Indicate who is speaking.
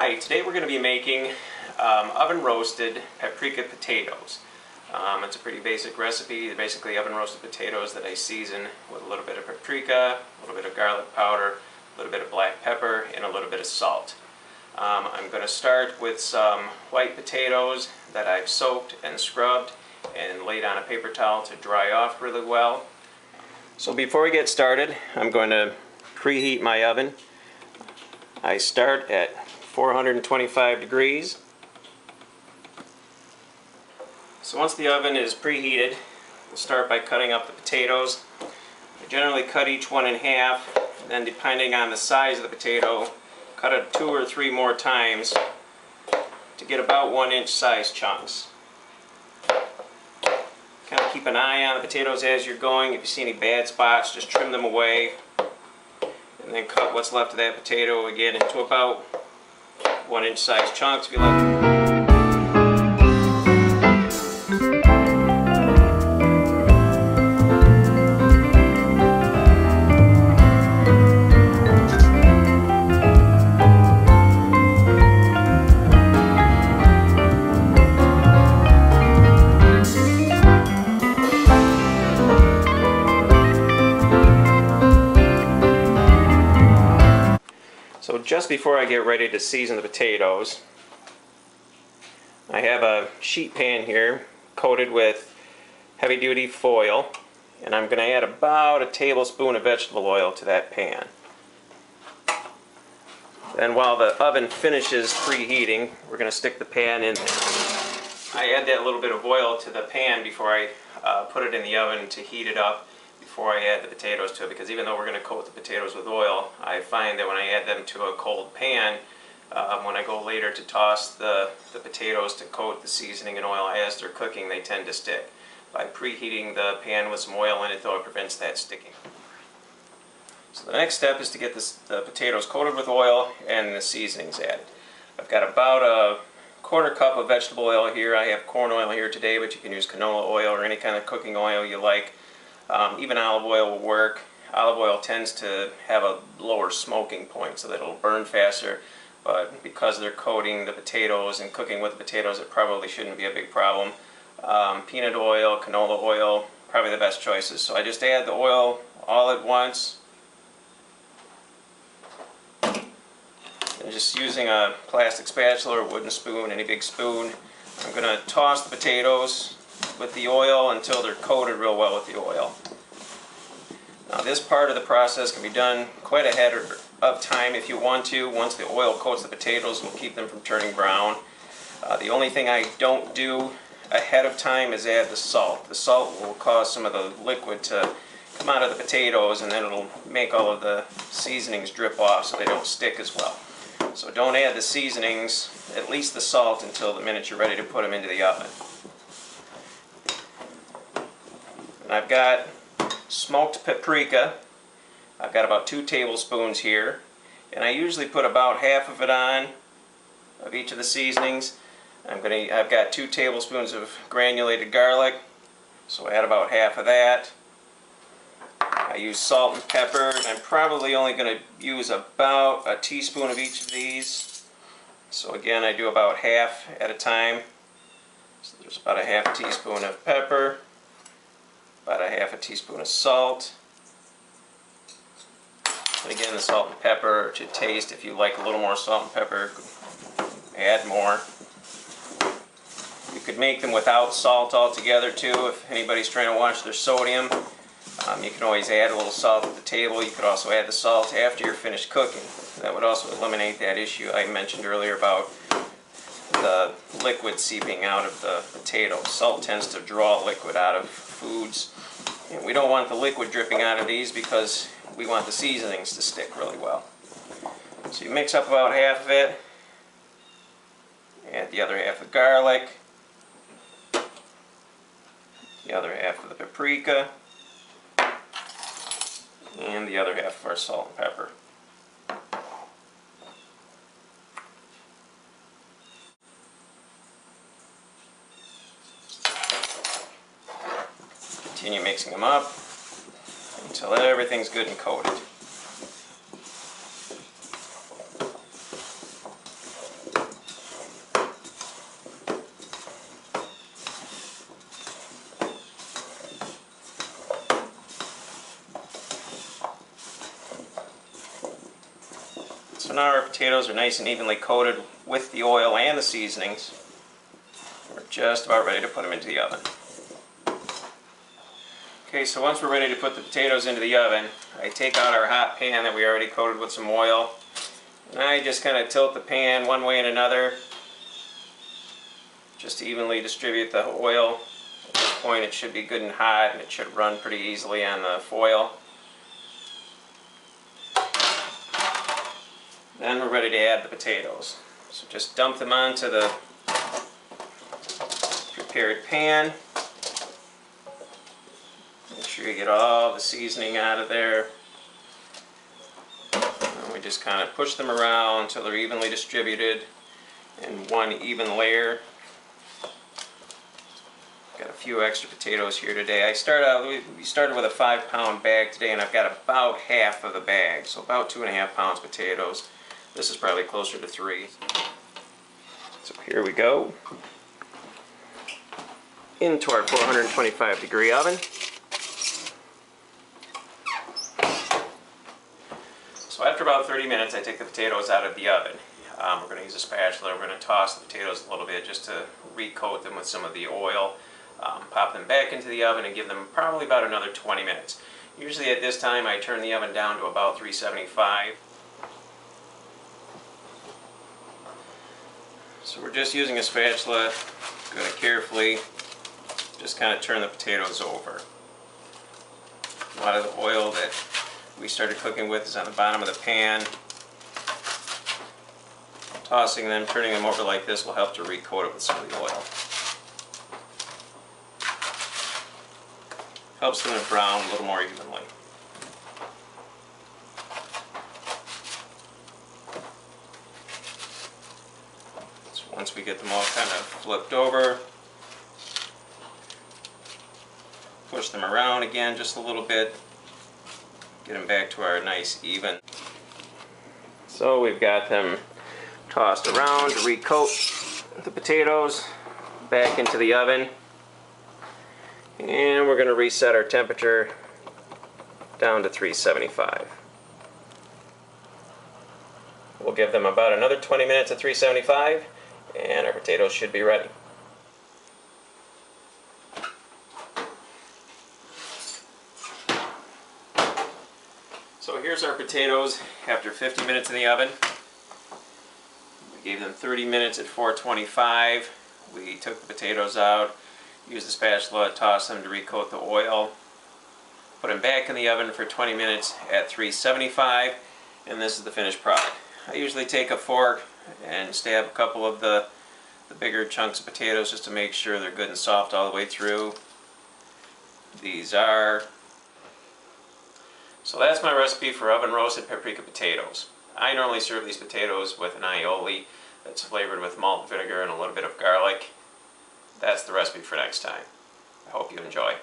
Speaker 1: Hi, today we're going to be making oven roasted paprika potatoes. It's a pretty basic recipe. They're basically oven roasted potatoes that I season with a little bit of paprika, a little bit of garlic powder, a little bit of black pepper, and a little bit of salt. I'm going to start with some white potatoes that I've soaked and scrubbed and laid on a paper towel to dry off really well. So before we get started, I'm going to preheat my oven. I start at 425 degrees. So once the oven is preheated, we'll start by cutting up the potatoes. I generally cut each one in half, and then depending on the size of the potato, cut it 2 or 3 more times to get about 1-inch size chunks. Kind of keep an eye on the potatoes as you're going. If you see any bad spots, just trim them away. And then cut what's left of that potato again into about 1-inch size chunks if you like. So just before I get ready to season the potatoes, I have a sheet pan here coated with heavy-duty foil, and I'm going to add about a tablespoon of vegetable oil to that pan. Then while the oven finishes preheating, we're going to stick the pan in there. I add that little bit of oil to the pan before I put it in the oven to heat it up before I add the potatoes to it, because even though we're going to coat the potatoes with oil, I find that when I add them to a cold pan, when I go later to toss the potatoes to coat the seasoning in oil as they're cooking, they tend to stick. By preheating the pan with some oil in it, though, it prevents that sticking. So the next step is to get the potatoes coated with oil and the seasonings added. I've got about a 1/4 cup of vegetable oil here. I have corn oil here today, but you can use canola oil or any kind of cooking oil you like. Even olive oil will work. Olive oil tends to have a lower smoking point so that it'll burn faster, but because they're coating the potatoes and cooking with the potatoes, it probably shouldn't be a big problem. Peanut oil, canola oil, probably the best choices. So I just add the oil all at once. And just using a plastic spatula or wooden spoon, any big spoon, I'm going to toss the potatoes with the oil until they're coated real well with the oil. Now this part of the process can be done quite ahead of time if you want to. Once the oil coats the potatoes, will keep them from turning brown. The only thing I don't do ahead of time is add the salt. The salt will cause some of the liquid to come out of the potatoes, and then it'll make all of the seasonings drip off so they don't stick as well. So don't add the seasonings, at least the salt, until the minute you're ready to put them into the oven. And I've got smoked paprika. I've got about 2 tablespoons here, and I usually put about half of it on of each of the seasonings. I've got 2 tablespoons of granulated garlic, so add about half of that. I use salt and pepper, and I'm probably only going to use about a teaspoon of each of these. So again, I do about half at a time. So there's about a half teaspoon of pepper, about a half a teaspoon of salt. And again, the salt and pepper to taste. If you like a little more salt and pepper, add more. You could make them without salt altogether too, if anybody's trying to watch their sodium. You can always add a little salt at the table. You could also add the salt after you're finished cooking. That would also eliminate that issue I mentioned earlier about the liquid seeping out of the potato. Salt tends to draw liquid out of foods. And we don't want the liquid dripping out of these because we want the seasonings to stick really well. So you mix up about half of it. Add the other half of garlic. The other half of the paprika. And the other half of our salt and pepper. Continue mixing them up until everything's good and coated. So now our potatoes are nice and evenly coated with the oil and the seasonings. We're just about ready to put them into the oven. Okay, so once we're ready to put the potatoes into the oven, I take out our hot pan that we already coated with some oil, and I just kind of tilt the pan one way and another just to evenly distribute the oil. At this point it should be good and hot, and it should run pretty easily on the foil. Then we're ready to add the potatoes. So just dump them onto the prepared pan. Make sure you get all the seasoning out of there. And we just kind of push them around until they're evenly distributed in one even layer. Got a few extra potatoes here today. We started with a 5-pound bag today, and I've got about half of the bag, so about 2.5 pounds potatoes. This is probably closer to 3. So here we go. Into our 425-degree oven. So after about 30 minutes, I take the potatoes out of the oven. We're going to use a spatula. We're going to toss the potatoes a little bit just to recoat them with some of the oil. Pop them back into the oven and give them probably about another 20 minutes. Usually at this time I turn the oven down to about 375. So we're just using a spatula, going to carefully just kind of turn the potatoes over. A lot of the oil that we started cooking with is on the bottom of the pan. Tossing them, turning them over like this will help to recoat it with some of the oil. Helps them to brown a little more evenly. So once we get them all kind of flipped over, push them around again just a little bit, get them back to our nice even. So we've got them tossed around to recoat the potatoes back into the oven. And we're going to reset our temperature down to 375. We'll give them about another 20 minutes at 375 and our potatoes should be ready. So here's our potatoes after 50 minutes in the oven. We gave them 30 minutes at 425. We took the potatoes out, used the spatula, tossed them to recoat the oil, put them back in the oven for 20 minutes at 375, and this is the finished product. I usually take a fork and stab a couple of the bigger chunks of potatoes just to make sure they're good and soft all the way through. These are. So that's my recipe for oven roasted paprika potatoes. I normally serve these potatoes with an aioli that's flavored with malt vinegar and a little bit of garlic. That's the recipe for next time. I hope you enjoy.